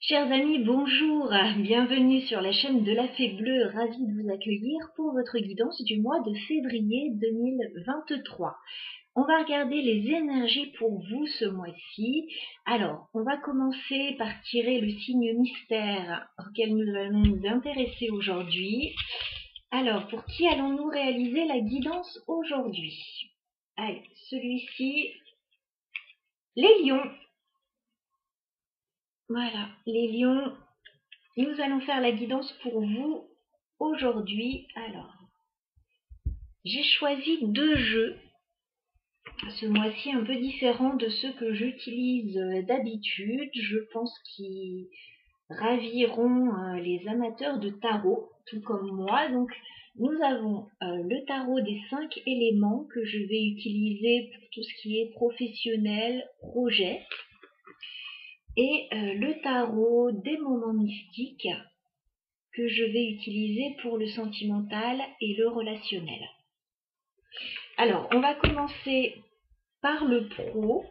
Chers amis, bonjour, bienvenue sur la chaîne de la Fée Bleue, ravie de vous accueillir pour votre guidance du mois de février 2023. On va regarder les énergies pour vous ce mois-ci. Alors, on va commencer par tirer le signe mystère auquel nous allons nous intéresser aujourd'hui. Alors, pour qui allons-nous réaliser la guidance aujourd'hui? Allez, celui-ci, les lions. Voilà, les lions, nous allons faire la guidance pour vous aujourd'hui. Alors, j'ai choisi deux jeux, ce mois-ci un peu différents de ceux que j'utilise d'habitude. Je pense qu'ils raviront les amateurs de tarot, tout comme moi. Donc, nous avons le tarot des 5 éléments que je vais utiliser pour tout ce qui est professionnel, projet. Et le tarot des moments mystiques que je vais utiliser pour le sentimental et le relationnel. Alors, on va commencer par le pro.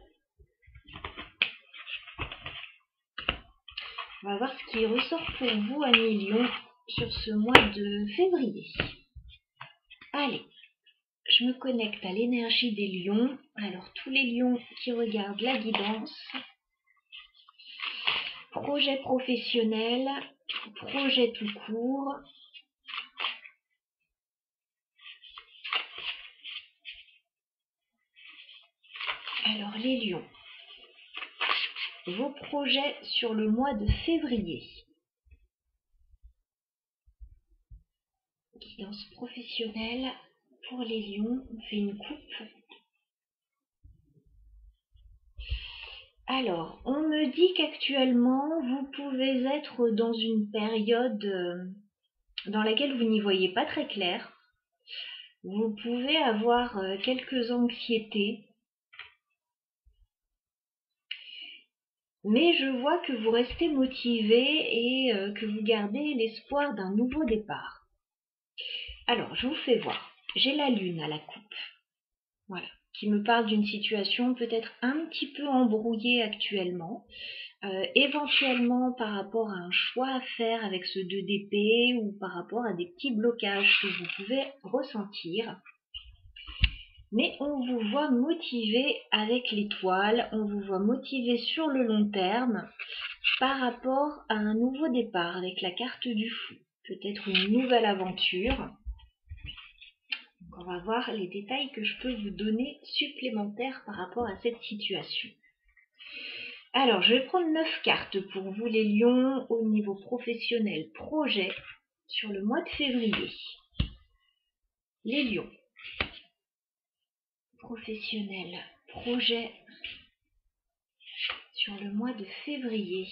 On va voir ce qui ressort pour vous, amis Lions, sur ce mois de février. Allez, je me connecte à l'énergie des lions. Alors, tous les lions qui regardent la guidance. Projet professionnel, projet tout court. Alors, les lions, vos projets sur le mois de février. Guidance professionnelle pour les lions, on fait une coupe. Alors, on me dit qu'actuellement, vous pouvez être dans une période dans laquelle vous n'y voyez pas très clair. Vous pouvez avoir quelques anxiétés. Mais je vois que vous restez motivé et que vous gardez l'espoir d'un nouveau départ. Alors, je vous fais voir. J'ai la lune à la coupe. Voilà. Qui me parle d'une situation peut-être un petit peu embrouillée actuellement. Éventuellement par rapport à un choix à faire avec ce 2 d'épée ou par rapport à des petits blocages que vous pouvez ressentir. Mais on vous voit motivé avec l'étoile, on vous voit motivé sur le long terme par rapport à un nouveau départ avec la carte du fou. Peut-être une nouvelle aventure. Donc on va voir les détails que je peux vous donner supplémentaires par rapport à cette situation. Alors, je vais prendre 9 cartes pour vous les lions au niveau professionnel projet sur le mois de février. Les lions. Professionnel projet sur le mois de février.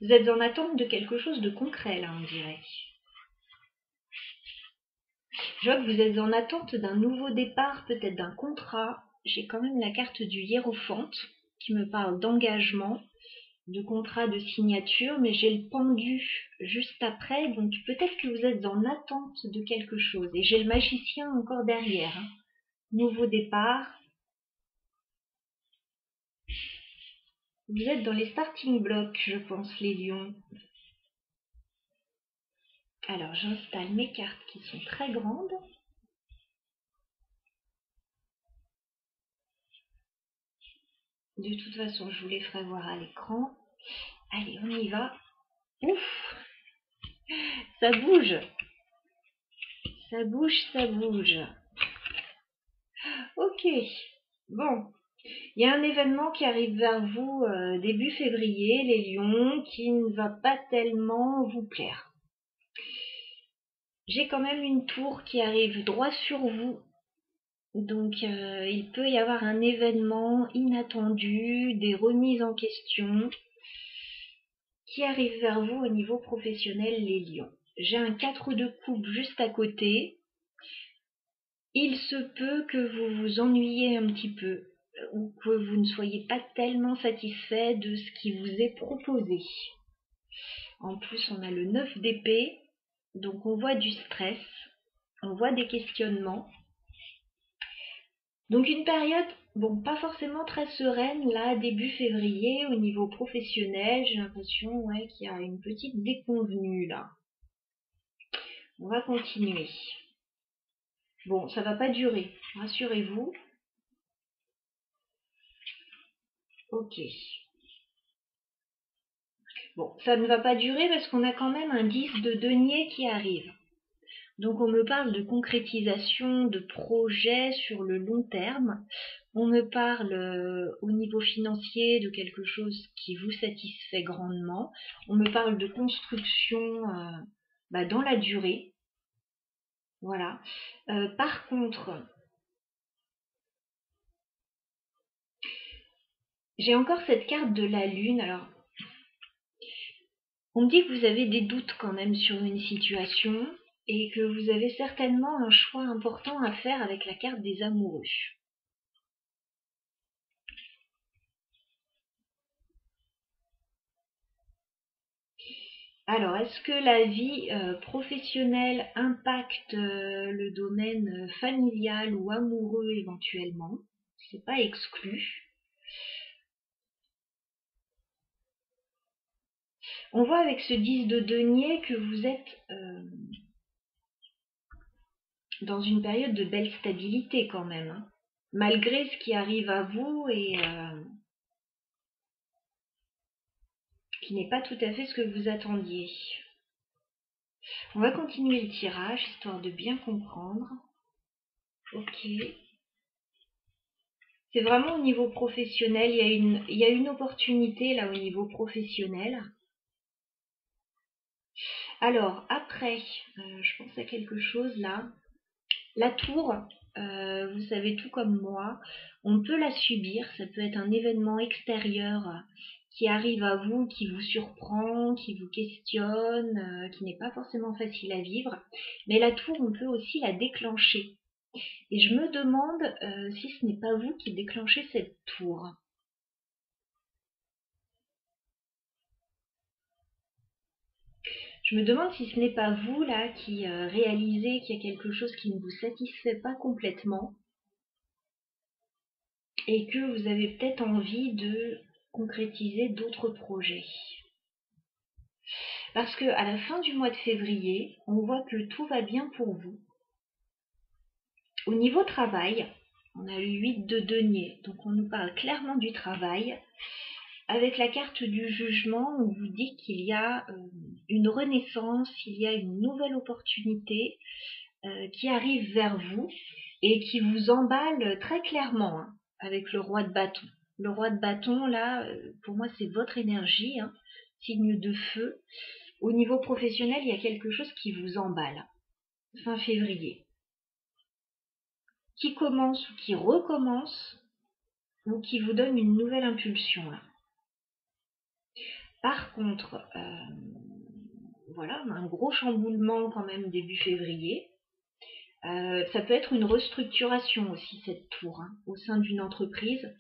Vous êtes en attente de quelque chose de concret là, on dirait. Je vois que vous êtes en attente d'un nouveau départ, peut-être d'un contrat. J'ai quand même la carte du hiérophante qui me parle d'engagement, de contrat, de signature, mais j'ai le pendu juste après, donc peut-être que vous êtes en attente de quelque chose. Et j'ai le magicien encore derrière. Nouveau départ. Vous êtes dans les starting blocks, je pense, les lions. Alors, j'installe mes cartes qui sont très grandes. De toute façon, je vous les ferai voir à l'écran. Allez, on y va. Ouf! Ça bouge! Ça bouge, ça bouge. Ok. Bon. Il y a un événement qui arrive vers vous début février, les lions, qui ne va pas tellement vous plaire. J'ai quand même une tour qui arrive droit sur vous. Donc, il peut y avoir un événement inattendu, des remises en question qui arrivent vers vous au niveau professionnel, les lions. J'ai un 4 de coupe juste à côté. Il se peut que vous vous ennuyiez un petit peu ou que vous ne soyez pas tellement satisfait de ce qui vous est proposé. En plus, on a le 9 d'épée, donc on voit du stress, on voit des questionnements. Donc une période, bon, pas forcément très sereine, là, début février, au niveau professionnel, j'ai l'impression, ouais, qu'il y a une petite déconvenue, là. On va continuer. Bon, ça va pas durer, rassurez-vous. Ok. Bon, ça ne va pas durer parce qu'on a quand même un 10 de denier qui arrive. Donc on me parle de concrétisation de projets sur le long terme. On me parle au niveau financier de quelque chose qui vous satisfait grandement. On me parle de construction dans la durée. Voilà. Par contre, j'ai encore cette carte de la lune. Alors, on me dit que vous avez des doutes quand même sur une situation et que vous avez certainement un choix important à faire avec la carte des amoureux. Alors, est-ce que la vie professionnelle impacte le domaine familial ou amoureux éventuellement? C'est pas exclu. On voit avec ce 10 de denier que vous êtes dans une période de belle stabilité quand même, hein, malgré ce qui arrive à vous et qui n'est pas tout à fait ce que vous attendiez. On va continuer le tirage, histoire de bien comprendre. Ok. C'est vraiment au niveau professionnel, il y a une opportunité là au niveau professionnel. Alors, après, je pense à quelque chose là. La tour, vous savez tout comme moi, on peut la subir, ça peut être un événement extérieur qui arrive à vous, qui vous surprend, qui vous questionne, qui n'est pas forcément facile à vivre. Mais la tour, on peut aussi la déclencher. Et je me demande si ce n'est pas vous qui déclenchez cette tour. Je me demande si ce n'est pas vous là qui réalisez qu'il y a quelque chose qui ne vous satisfait pas complètement et que vous avez peut-être envie de concrétiser d'autres projets. Parce que à la fin du mois de février, on voit que tout va bien pour vous. Au niveau travail, on a eu 8 de denier, donc on nous parle clairement du travail. Avec la carte du jugement, on vous dit qu'il y a une renaissance, il y a une nouvelle opportunité qui arrive vers vous et qui vous emballe très clairement, hein, avec le roi de bâton. Le roi de bâton, là, pour moi, c'est votre énergie, hein, signe de feu. Au niveau professionnel, il y a quelque chose qui vous emballe. Fin février. Qui commence ou qui recommence, ou qui vous donne une nouvelle impulsion, là. Par contre, voilà, un gros chamboulement quand même début février. Ça peut être une restructuration aussi, cette tour, hein, au sein d'une entreprise.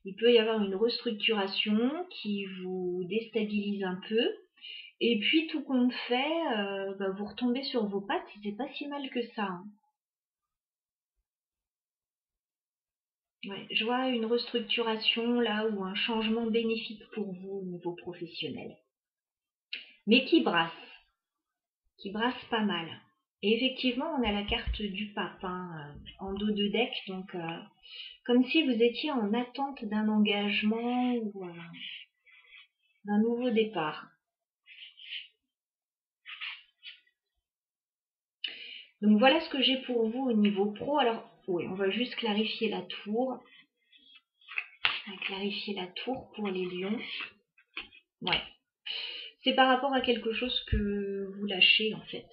Il peut y avoir une restructuration qui vous déstabilise un peu. Et puis, tout compte fait, vous retombez sur vos pattes, c'est pas si mal que ça, hein. Ouais, je vois une restructuration là ou un changement bénéfique pour vous au niveau professionnel. Mais qui brasse pas mal. Et effectivement, on a la carte du pape, hein, en dos de deck, donc comme si vous étiez en attente d'un engagement ou d'un nouveau départ. Donc voilà ce que j'ai pour vous au niveau pro. Alors oui, on va juste clarifier la tour. On va clarifier la tour pour les lions. Ouais. C'est par rapport à quelque chose que vous lâchez en fait.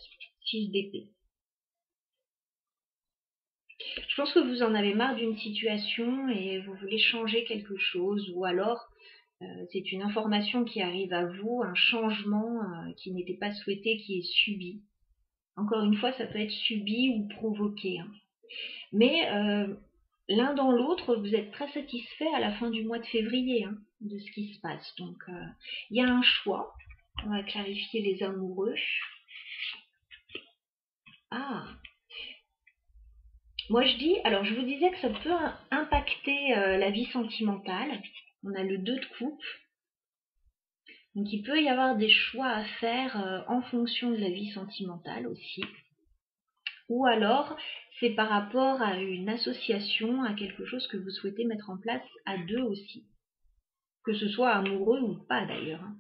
6 d'épée. Je pense que vous en avez marre d'une situation et vous voulez changer quelque chose, ou alors c'est une information qui arrive à vous, un changement qui n'était pas souhaité, qui est subi. Encore une fois, ça peut être subi ou provoqué, hein. Mais l'un dans l'autre, vous êtes très satisfait à la fin du mois de février hein, de ce qui se passe. Donc, il y a un choix. On va clarifier les amoureux. Ah, moi je dis, alors je vous disais que ça peut impacter la vie sentimentale. On a le 2 de coupe. Donc il peut y avoir des choix à faire en fonction de la vie sentimentale aussi. Ou alors c'est par rapport à une association, à quelque chose que vous souhaitez mettre en place à 2 aussi. Que ce soit amoureux ou pas d'ailleurs. Hein.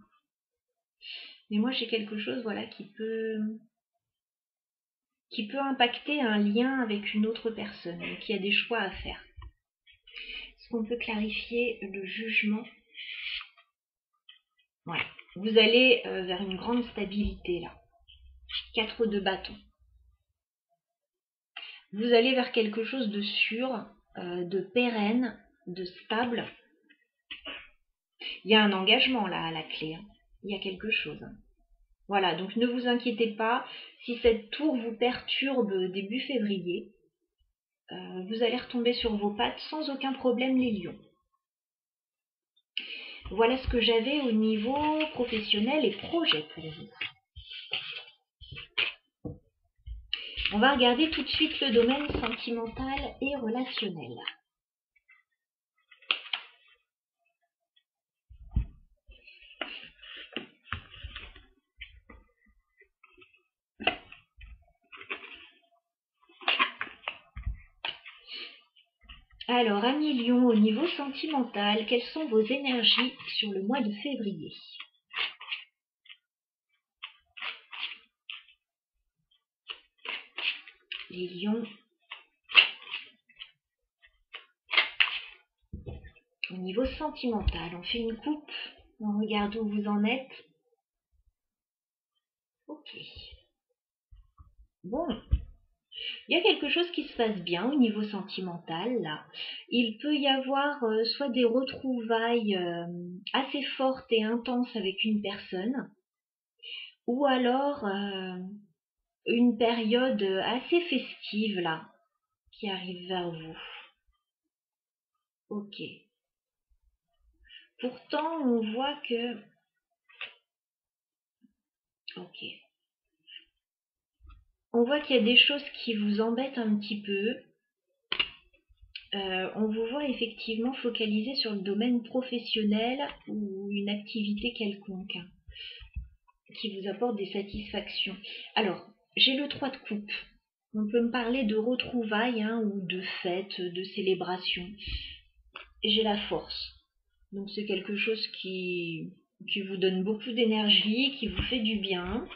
Mais moi j'ai quelque chose voilà qui peut impacter un lien avec une autre personne. Donc il y a des choix à faire. Est-ce qu'on peut clarifier le jugement? Ouais. Vous allez vers une grande stabilité là. 4 de bâton. Vous allez vers quelque chose de sûr, de pérenne, de stable. Il y a un engagement là à la clé. Hein. Il y a quelque chose. Voilà, donc ne vous inquiétez pas. Si cette tour vous perturbe début février, vous allez retomber sur vos pattes sans aucun problème les lions. Voilà ce que j'avais au niveau professionnel et projet pour vous. On va regarder tout de suite le domaine sentimental et relationnel. Alors, amis Lion, au niveau sentimental, quelles sont vos énergies sur le mois de février? Les lions. Au niveau sentimental, on fait une coupe, on regarde où vous en êtes. Ok. Bon. Il y a quelque chose qui se passe bien au niveau sentimental, là. Il peut y avoir soit des retrouvailles assez fortes et intenses avec une personne, ou alors une période assez festive, là, qui arrive vers vous. Ok. Pourtant, on voit que... Ok. On voit qu'il y a des choses qui vous embêtent un petit peu. On vous voit effectivement focalisé sur le domaine professionnel ou une activité quelconque hein, qui vous apporte des satisfactions. Alors, j'ai le 3 de coupe. On peut me parler de retrouvailles hein, ou de fêtes, de célébrations. J'ai la force. Donc c'est quelque chose qui vous donne beaucoup d'énergie, qui vous fait du bien.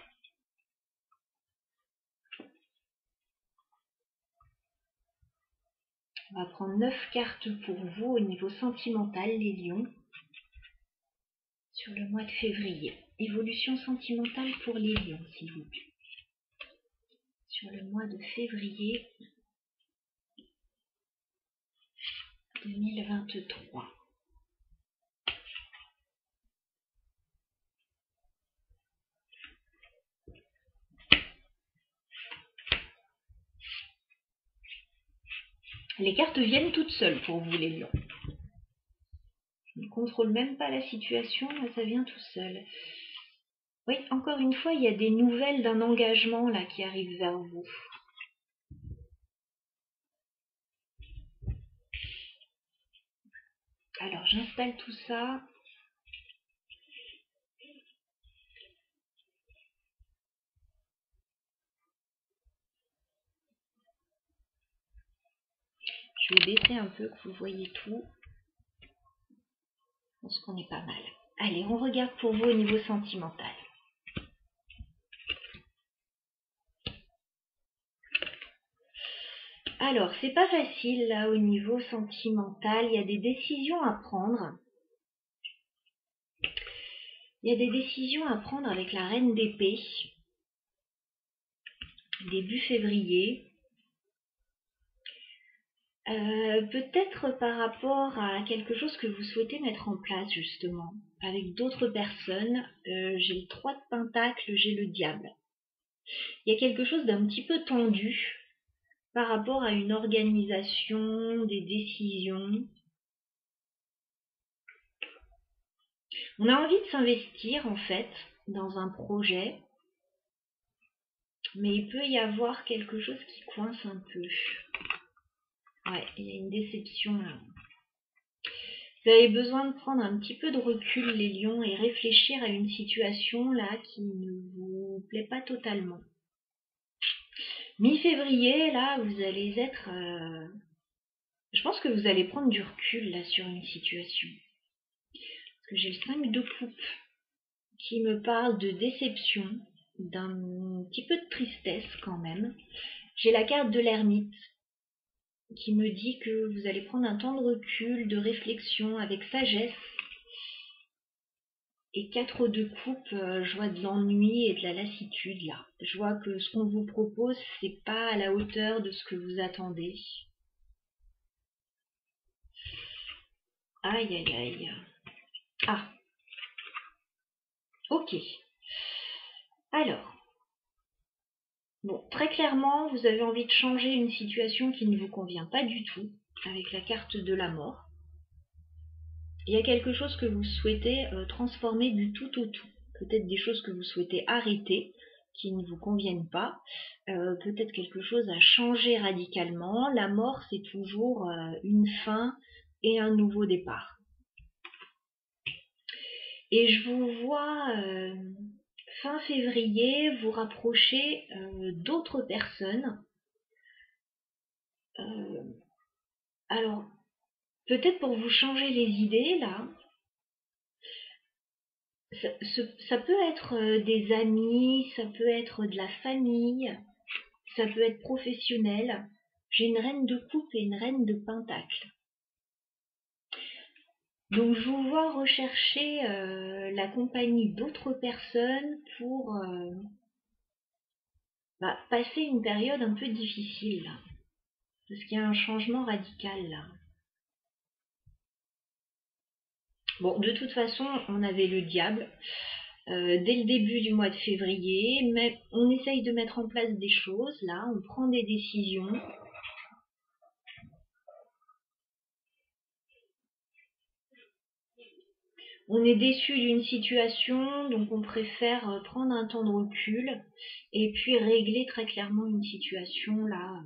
On va prendre 9 cartes pour vous au niveau sentimental, les lions, sur le mois de février. Évolution sentimentale pour les lions, s'il vous plaît. Sur le mois de février 2023. Les cartes viennent toutes seules pour vous, les lions. Je ne contrôle même pas la situation, mais ça vient tout seul. Oui, encore une fois, il y a des nouvelles d'un engagement là qui arrive vers vous. Alors, j'installe tout ça. Je vais baisser un peu que vous voyez tout. Je pense qu'on est pas mal. Allez, on regarde pour vous au niveau sentimental. Alors, c'est pas facile là au niveau sentimental. Il y a des décisions à prendre. Il y a des décisions à prendre avec la reine d'épée. Début février. Peut-être par rapport à quelque chose que vous souhaitez mettre en place justement avec d'autres personnes. J'ai le 3 de pentacle, j'ai le diable. Il y a quelque chose d'un petit peu tendu par rapport à une organisation, des décisions. On a envie de s'investir en fait dans un projet, mais il peut y avoir quelque chose qui coince un peu. Ouais, il y a une déception là. Vous avez besoin de prendre un petit peu de recul, les lions, et réfléchir à une situation là qui ne vous plaît pas totalement. Mi-février, là, vous allez être... Je pense que vous allez prendre du recul là sur une situation. Parce que j'ai le 5 de coupe qui me parle de déception, d'un petit peu de tristesse quand même. J'ai la carte de l'ermite qui me dit que vous allez prendre un temps de recul, de réflexion avec sagesse. Et 4 de coupe, je vois de l'ennui et de la lassitude là. Je vois que ce qu'on vous propose, c'est pas à la hauteur de ce que vous attendez. Aïe aïe aïe. Ah. Ok. Alors. Bon, très clairement, vous avez envie de changer une situation qui ne vous convient pas du tout, avec la carte de la mort. Il y a quelque chose que vous souhaitez transformer du tout au tout. Peut-être des choses que vous souhaitez arrêter, qui ne vous conviennent pas. Peut-être quelque chose à changer radicalement. La mort, c'est toujours une fin et un nouveau départ. Et je vous vois fin février vous rapprocher d'autres personnes. Alors, peut-être pour vous changer les idées, là, ça peut être des amis, ça peut être de la famille, ça peut être professionnel. J'ai une reine de coupe et une reine de pentacle. Donc je vous vois rechercher la compagnie d'autres personnes pour passer une période un peu difficile, là. Parce qu'il y a un changement radical là. Bon, de toute façon, on avait le diable dès le début du mois de février, mais on essaye de mettre en place des choses là, on prend des décisions. On est déçu d'une situation, donc on préfère prendre un temps de recul et puis régler très clairement une situation là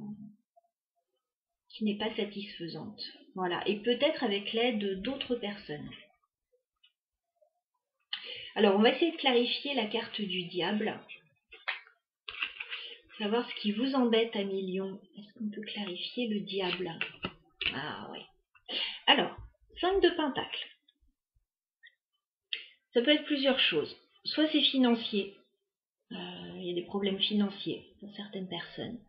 qui n'est pas satisfaisante. Voilà, et peut-être avec l'aide d'autres personnes. Alors, on va essayer de clarifier la carte du diable. Savoir ce qui vous embête à millions. Est-ce qu'on peut clarifier le diable? Ah oui. Alors, 5 de pentacle. Ça peut être plusieurs choses. Soit c'est financier. Il y a des problèmes financiers pour certaines personnes.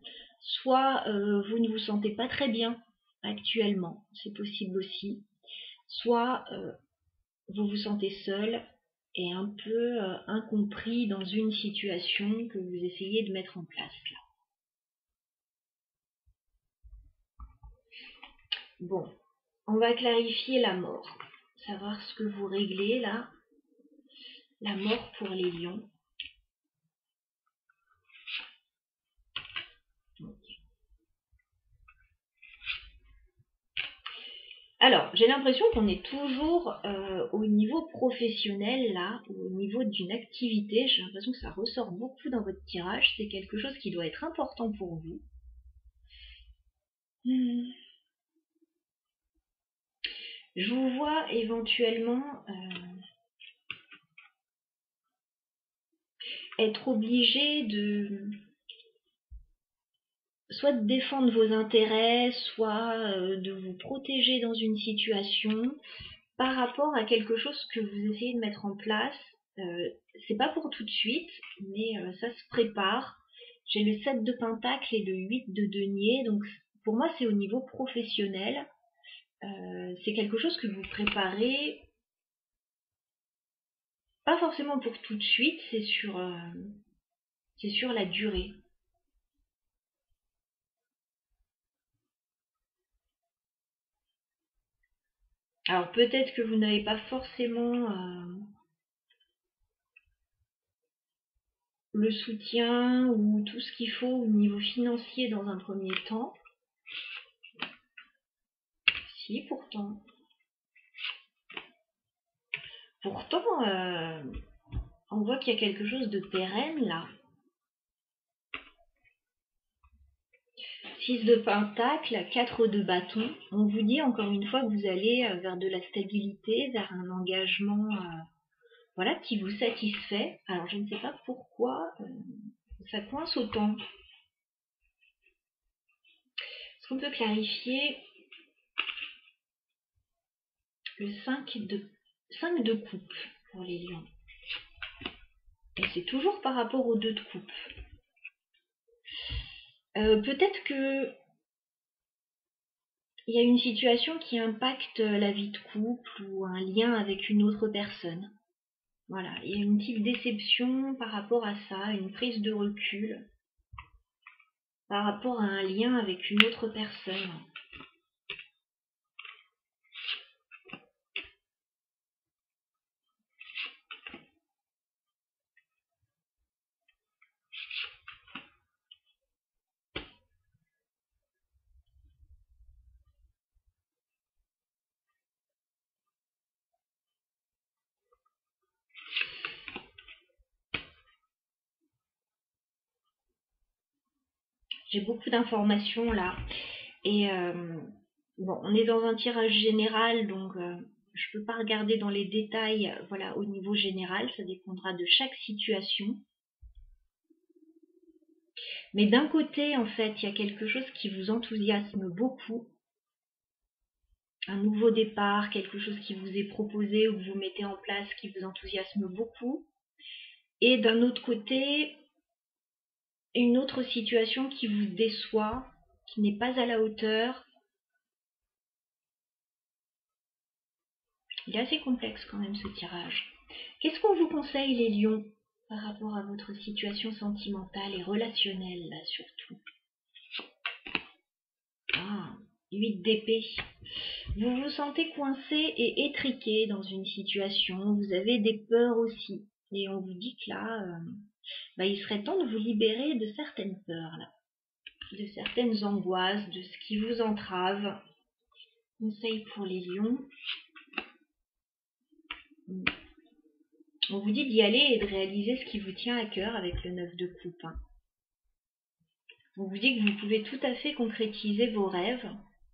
Soit vous ne vous sentez pas très bien actuellement. C'est possible aussi. Soit vous vous sentez seul et un peu incompris dans une situation que vous essayez de mettre en place là. Bon, on va clarifier la mort. Savoir ce que vous réglez là. La mort pour les lions. Alors, j'ai l'impression qu'on est toujours au niveau professionnel là, ou au niveau d'une activité. J'ai l'impression que ça ressort beaucoup dans votre tirage. C'est quelque chose qui doit être important pour vous. Je vous vois éventuellement être obligé de soit de défendre vos intérêts, soit de vous protéger dans une situation par rapport à quelque chose que vous essayez de mettre en place. C'est pas pour tout de suite, mais ça se prépare. J'ai le 7 de pentacle et le 8 de denier, donc pour moi c'est au niveau professionnel. C'est quelque chose que vous préparez, pas forcément pour tout de suite, c'est sur la durée. Alors peut-être que vous n'avez pas forcément le soutien ou tout ce qu'il faut au niveau financier dans un premier temps. Si, pourtant. Pourtant, on voit qu'il y a quelque chose de pérenne là. 6 de pentacle, 4 de bâton. On vous dit encore une fois que vous allez vers de la stabilité, vers un engagement voilà, qui vous satisfait. Alors je ne sais pas pourquoi ça coince autant. Est-ce qu'on peut clarifier le 5 de coupe pour les lions? Et c'est toujours par rapport aux 2 de coupe. Peut-être que il y a une situation qui impacte la vie de couple ou un lien avec une autre personne. Voilà, il y a une petite déception par rapport à ça, une prise de recul par rapport à un lien avec une autre personne. J'ai beaucoup d'informations là. Et bon, on est dans un tirage général, donc je peux pas regarder dans les détails, voilà, au niveau général, ça dépendra de chaque situation. Mais d'un côté, en fait, il y a quelque chose qui vous enthousiasme beaucoup. Un nouveau départ, quelque chose qui vous est proposé ou que vous mettez en place qui vous enthousiasme beaucoup. Et d'un autre côté, une autre situation qui vous déçoit, qui n'est pas à la hauteur. Il est assez complexe quand même ce tirage. Qu'est-ce qu'on vous conseille les lions par rapport à votre situation sentimentale et relationnelle là surtout? Ah, 8 d'épée. Vous vous sentez coincé et étriqué dans une situation, vous avez des peurs aussi. Et on vous dit que là, il serait temps de vous libérer de certaines peurs là, de certaines angoisses, de ce qui vous entrave. Conseil pour les lions. On vous dit d'y aller et de réaliser ce qui vous tient à cœur avec le 9 de coupe. On vous dit que vous pouvez tout à fait concrétiser vos rêves,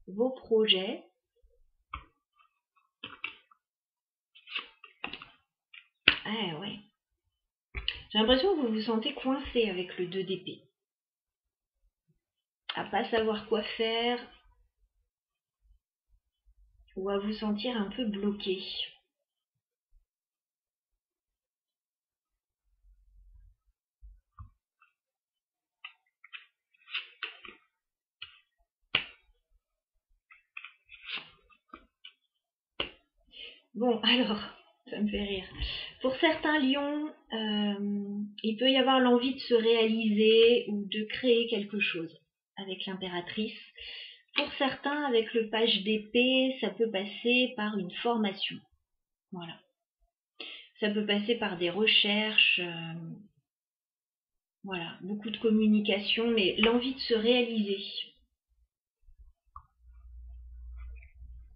vos projets. Ah ouais. J'ai l'impression que vous vous sentez coincé avec le 2 d'épée. À pas savoir quoi faire ou à vous sentir un peu bloqué. Bon, alors, ça me fait rire. Pour certains lions, il peut y avoir l'envie de se réaliser ou de créer quelque chose avec l'impératrice. Pour certains, avec le page d'épée, ça peut passer par une formation. Voilà. Ça peut passer par des recherches, voilà, beaucoup de communication, mais l'envie de se réaliser,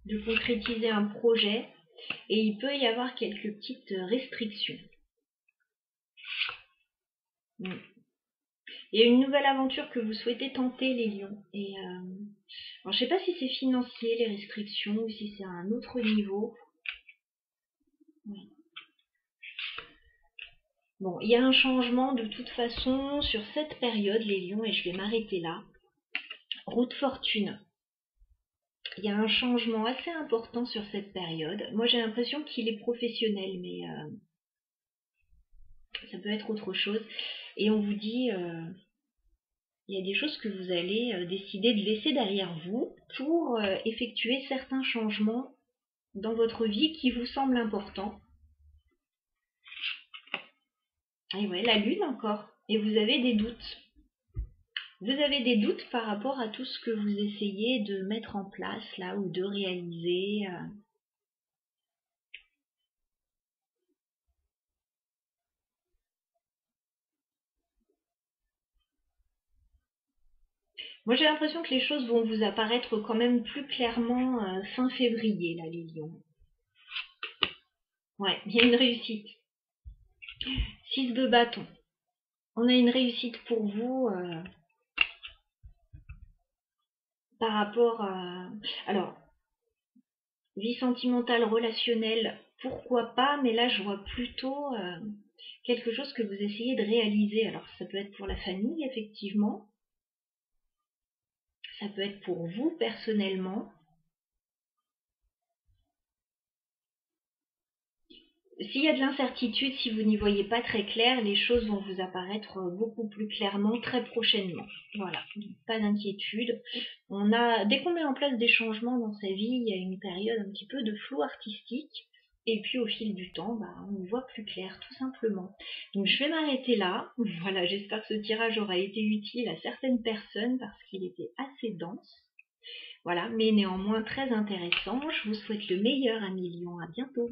de concrétiser un projet, et il peut y avoir quelques petites restrictions. Il y a une nouvelle aventure que vous souhaitez tenter, les lions. Et alors, je ne sais pas si c'est financier, les restrictions, ou si c'est à un autre niveau. Bon, il y a un changement de toute façon sur cette période, les lions, et je vais m'arrêter là. Route fortune. Il y a un changement assez important sur cette période. Moi, j'ai l'impression qu'il est professionnel, mais ça peut être autre chose. Et on vous dit, il y a des choses que vous allez décider de laisser derrière vous pour effectuer certains changements dans votre vie qui vous semblent importants. Et ouais, la lune encore. Et vous avez des doutes. Vous avez des doutes par rapport à tout ce que vous essayez de mettre en place là ou de réaliser. Moi, j'ai l'impression que les choses vont vous apparaître quand même plus clairement fin février, là, les lions. Ouais, il y a une réussite. 6 de bâton. On a une réussite pour vous par rapport à... Alors, vie sentimentale, relationnelle, pourquoi pas, mais là, je vois plutôt quelque chose que vous essayez de réaliser. Alors, ça peut être pour la famille, effectivement. Ça peut être pour vous, personnellement. S'il y a de l'incertitude, si vous n'y voyez pas très clair, les choses vont vous apparaître beaucoup plus clairement très prochainement. Voilà, pas d'inquiétude. Dès qu'on met en place des changements dans sa vie, il y a une période un petit peu de flou artistique. Et puis au fil du temps, on voit plus clair, tout simplement. Donc je vais m'arrêter là. Voilà, j'espère que ce tirage aura été utile à certaines personnes parce qu'il était assez dense. Voilà, mais néanmoins très intéressant. Je vous souhaite le meilleur, amis lions. À bientôt.